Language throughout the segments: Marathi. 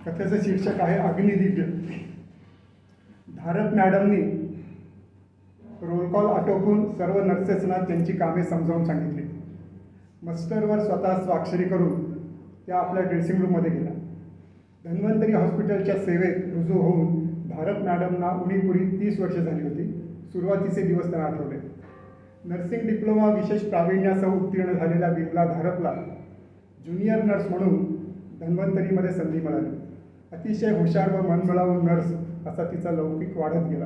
कथेचं शीर्षक आहे अग्निदिव्य. धारप मॅडमनी रोल कॉल आटोपून सर्व नर्सेसना त्यांची कामे समजावून सांगितली. मस्टरवर स्वतः स्वाक्षरी करून त्या आपल्या ड्रेसिंग रूममध्ये गेल्या. धन्वंतरी हॉस्पिटलच्या सेवेत रुजू होऊन धारप मॅडमना उणीपुरी 30 वर्षे झाली होती. सुरुवातीचे दिवस त्यांना आठवले. नर्सिंग डिप्लोमा विशेष प्रावीण्यासह उत्तीर्ण झालेल्या विमला धारपला ज्युनियर नर्स म्हणून धन्वंतरीमध्ये संधी मिळाली. अतिशय हुशार व मनमिळावू नर्स असा तिचा लौकिक वाढत गेला.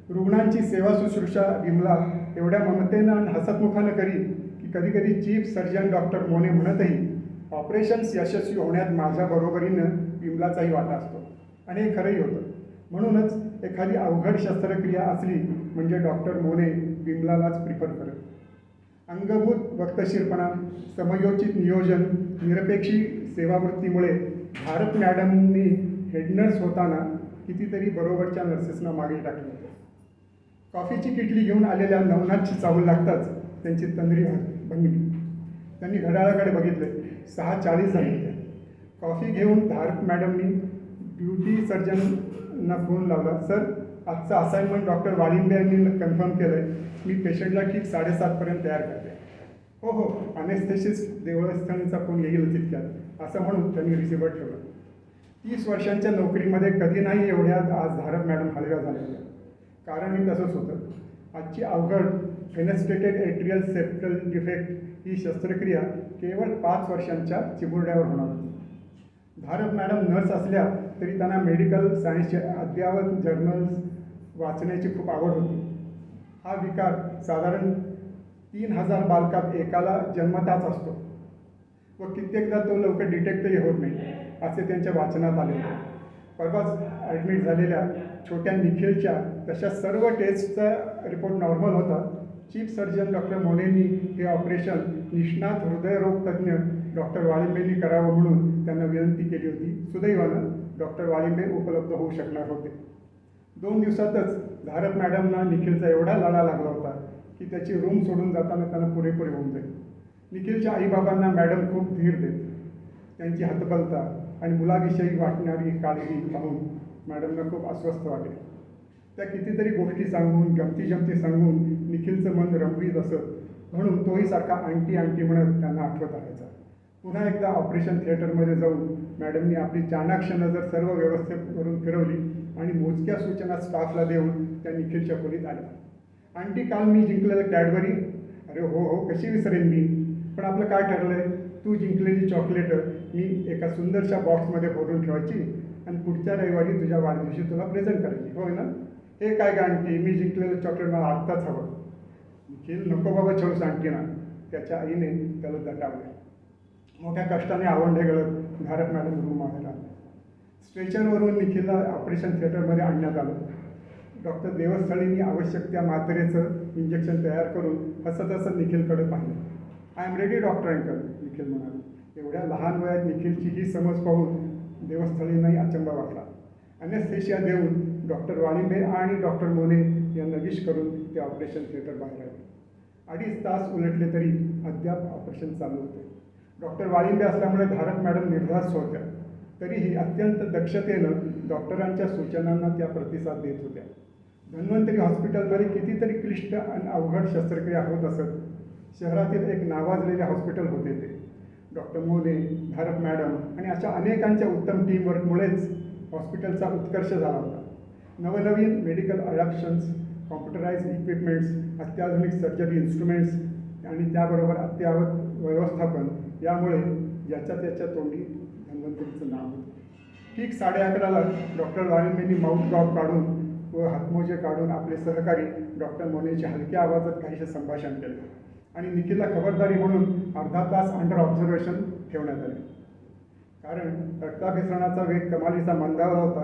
रुग्णांची सेवा शुश्रूषा विमला एवढ्या ममतेनं आणि हसतमुखानं करी की कधीकधी चीफ सर्जन डॉक्टर मोने म्हणतही ऑपरेशन्स यशस्वी होण्यात माझ्या बरोबरीनं विमलाचाही वाटा असतो. आणि हे खरंही होतं. म्हणूनच एखादी अवघड शस्त्रक्रिया असली म्हणजे डॉक्टर मोने विमलालाच प्रिफर करत. अंगभूत वक्तशीरपणा, समयोचित नियोजन, निरपेक्षी सेवावृत्तीमुळे धारप मॅडमनी हेडनर्स होताना कितीतरी बरोबरच्या नर्सेसना मागे टाकले होते. कॉफीची किटली घेऊन आलेल्या नवनाथची चाहूल लागताच त्यांची तंद्री भंगली. त्यांनी घड्याळाकडे बघितले. 6:40 झाले होते. कॉफी घेऊन धारप मॅडमनी ड्युटी सर्जनना फोन लावला. सर, आजचं असाइनमेंट डॉक्टर वाळिंबे यांनी कन्फर्म केलं आहे. मी पेशंटला ठीक 7:30पर्यंत तयार करते. हो हो, अनेस्थेसिस्ट देवळस्थानीचा फोन येईल तितक्यात, असं म्हणून त्यांनी रिसिव्हर ठेवलं. 30 वर्षांच्या नोकरीमध्ये कधी नाही एवढ्यात आज धारप मॅडम हलव्या झाल्या होत्या. कारणही तसंच होतं. आजची अवघड फेनेस्ट्रेटेड एट्रियल सेप्टल डिफेक्ट ही शस्त्रक्रिया केवळ 5 वर्षांच्या चिमुरड्यावर होणार होती. धारप मॅडम नर्स असल्या तरी त्यांना मेडिकल सायन्सचे अद्ययावत जर्नल्स वाचण्याची खूप आवड होती. हा विकार साधारण 3000 बालकात एकाला जन्मताच असतो व कित्येकदा तो लवकर डिटेक्टही होत नाही असे त्यांच्या वाचनात आले. परवाच ॲडमिट झालेल्या छोट्या निखिलच्या तशा सर्व टेस्टचा रिपोर्ट नॉर्मल होता. चीफ सर्जन डॉक्टर मोनेंनी हे ऑपरेशन निष्णात हृदयरोग तज्ज्ञ डॉक्टर वाळिंबेंनी करावं म्हणून त्यांना विनंती केली होती. सुदैवानं डॉक्टर वाळिंबे उपलब्ध होऊ शकणार होते. 2 दिवसातच धारप मॅडमना निखिलचा एवढा लढा लागला होता की त्याची रूम सोडून जाताना त्यांना पुरेपूर होऊन जाईल. निखिलच्या आईबाबांना मॅडम खूप धीर देत. त्यांची हतबलता आणि मुलाविषयी वाटणारी काळजी पाहून मॅडमना खूप अस्वस्थ वाटे. त्या कितीतरी गोष्टी सांगून गमती सांगून निखिलचं मन रमवीत असत. म्हणून तोही सारखा आंटी आंटी म्हणत त्यांना आठवत राहायचा. पुन्हा एकदा ऑपरेशन थिएटरमध्ये जाऊन मॅडमनी आपली चाणाक्ष नजर सर्व व्यवस्थेवरून फिरवली आणि मोजक्या सूचना स्टाफला देऊन त्या निखिलच्या खोलीत आल्या. आंटी, काल मी जिंकलेलं कॅडबरी. अरे हो हो, कशी विसरेन मी. पण आपलं काय ठरलं आहे? तू जिंकलेली चॉकलेटं मी एका सुंदरशा बॉक्समध्ये भरून ठेवायची आणि पुढच्या रविवारी तुझ्या वाढदिवशी तुला प्रेझेंट करायची. होय ना? हे काय का आंटी, मी जिंकलेलं चॉकलेट मला आत्ताच हवं. निखिल, नको बाबा छळूस आंटी ना. त्याच्या आईने त्याला दटावले. मोठ्या कष्टाने आवंढे गळत धारप मॅडम रूममध्ये आले. स्ट्रेचरवरून निखिलला ऑपरेशन थिएटरमध्ये आणण्यात आलं. डॉक्टर देवस्थळींनी आवश्यक त्या मात्रेचं इंजेक्शन तयार करून हसत निखिलकडे पाहिलं. I am ready doctor uncle, Nikhil म्हणाला. एवढ्या लहान वयात निखिलची ही समज पाहून देवस्थळींनाही अचंबा वाटला. अनेस्थेशिया देऊन डॉक्टर वाळिंबे आणि डॉक्टर मोने यांना विश करून ते ऑपरेशन थिएटर बाहेर आले. 2.5 तास उलटले तरी अद्याप ऑपरेशन चालू होते. डॉक्टर वाळिंबे असल्यामुळे धारप मॅडम निर्धास्त होत्या. तरीही अत्यंत दक्षतेनं डॉक्टरांच्या सूचनांना त्या प्रतिसाद देत होत्या. धन्वंतरी हॉस्पिटलमध्ये कितीतरी क्लिष्ट आणि अवघड शस्त्रक्रिया होत असत. शहरातील एक नावाजलेले हॉस्पिटल होते ते. डॉक्टर मोने, धारप मॅडम आणि अशा अनेकांच्या उत्तम टीमवर्कमुळेच हॉस्पिटलचा उत्कर्ष झाला होता. नवनवीन मेडिकल अडॅप्शन्स, कॉम्प्युटराइज इक्विपमेंट्स, अत्याधुनिक सर्जरी इन्स्ट्रुमेंट्स आणि त्याबरोबर अद्ययावत व्यवस्थापन यामुळे ज्याच्या त्याच्या तोंडी धन्वंतरीचं नाव होतं. ठीक 11:30ला डॉक्टर वाळिंबेंनी माउथ गॉग काढून व हातमोजे काढून आपले सहकारी डॉक्टर मोनेच्या हलक्या आवाजात काहीसे संभाषण केले आणि निखिलला खबरदारी म्हणून अर्धा तास अंडर ऑब्झर्वेशन ठेवण्यात आले. कारण रक्ताभिसरणाचा वेग कमालीचा मंदावला होता.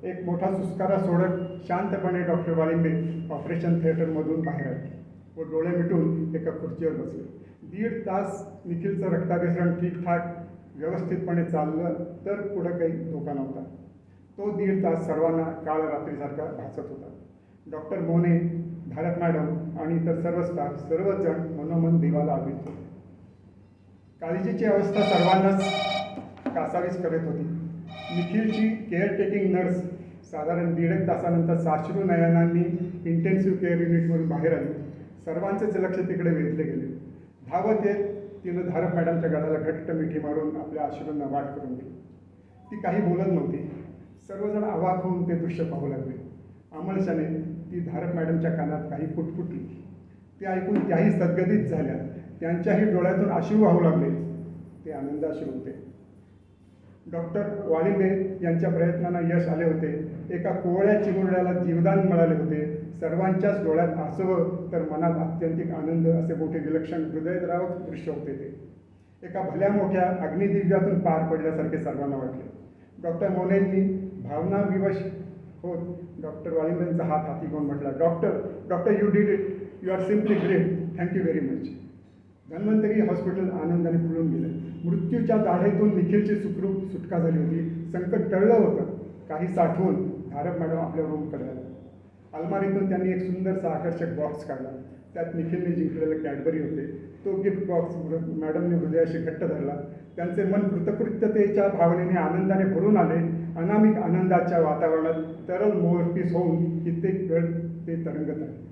एक मोठा सुस्कारा सोडत शांतपणे डॉक्टर वाळिंबे ऑपरेशन थिएटरमधून बाहेर आले व डोळे मिटून एका खुर्चीवर बसले. 1.5 तास निखिलचं रक्ताभिसरण ठीकठाक व्यवस्थितपणे चाललं तर पुढं काही धोका नव्हता. तो 1.5 तास सर्वांना काळ रात्रीसारखा भासत होता. डॉक्टर मोने, धारप मॅडम आणि इतर सर्व स्टाफ सर्वच जण मनोमन देवाला आवित होते. काळजीची अवस्था सर्वांनाच कासावीस करत होती. निखिलची केअरटेकिंग नर्स साधारण 1.5 तासानंतर साश्रू नयनांनी इंटेन्सिव्ह केअर युनिटमधून बाहेर आली. सर्वांचेच लक्ष तिकडे वेधले गेले. धावत येत तिनं धारप मॅडमच्या गळाला घट्ट मिठी मारून आपल्या अश्रूंना वाट करून दिली. ती काही बोलत नव्हती. सर्वजण अवाक होऊन ते दृश्य पाहू लागले. अमळशाने ती धारप मॅडमच्या कानात काही पुटपुटली. ते ऐकून त्याही सद्गदित झाल्या. त्यांच्याही डोळ्यातून अश्रू वाहू लागले. ते आनंदाश्रू होते. डॉक्टर वाळिंबे यांच्या प्रयत्नांना यश आले होते. एका कोवळ्या चिमुरड्याला जीवदान मिळाले होते. सर्वांच्याच डोळ्यात आसवं तर मनात आत्यंतिक आनंद असे मोठे विलक्षण हृदयद्रावक दृश्य होते ते. एका भल्या मोठ्या अग्निदिव्यातून पार पडल्यासारखे सर्वांना वाटले. डॉक्टर मोनेंनी भावनाविवश होत डॉक्टर वाळिंबेंचा हात हाती घेऊन म्हटला, doctor you did it. You are simply great. Thank you very much. Dhanvantari hospital आनंदाने फुलून गेले. मृत्यूच्या दाढेतून निखिलची सुखरूप सुटका झाली होती. संकट टळलं होतं. काही साठवून धारप मॅडम आपल्या रूमकडे आल्या. अलमारीतून त्यांनी एक सुंदरसा आकर्षक बॉक्स काढला. त्यात निखिलने जिंकलेलं कॅडबरी होते. तो गिफ्ट बॉक्स मॅडमने हृदयाशी घट्ट धरला. त्यांचे मन कृतकृत्यतेच्या भावनेने आनंदाने भरून आले. अनामिक आनंदाच्या वातावरणात तरल मोरपीस होऊन कित्येक वेळ ते तरंगत आहे.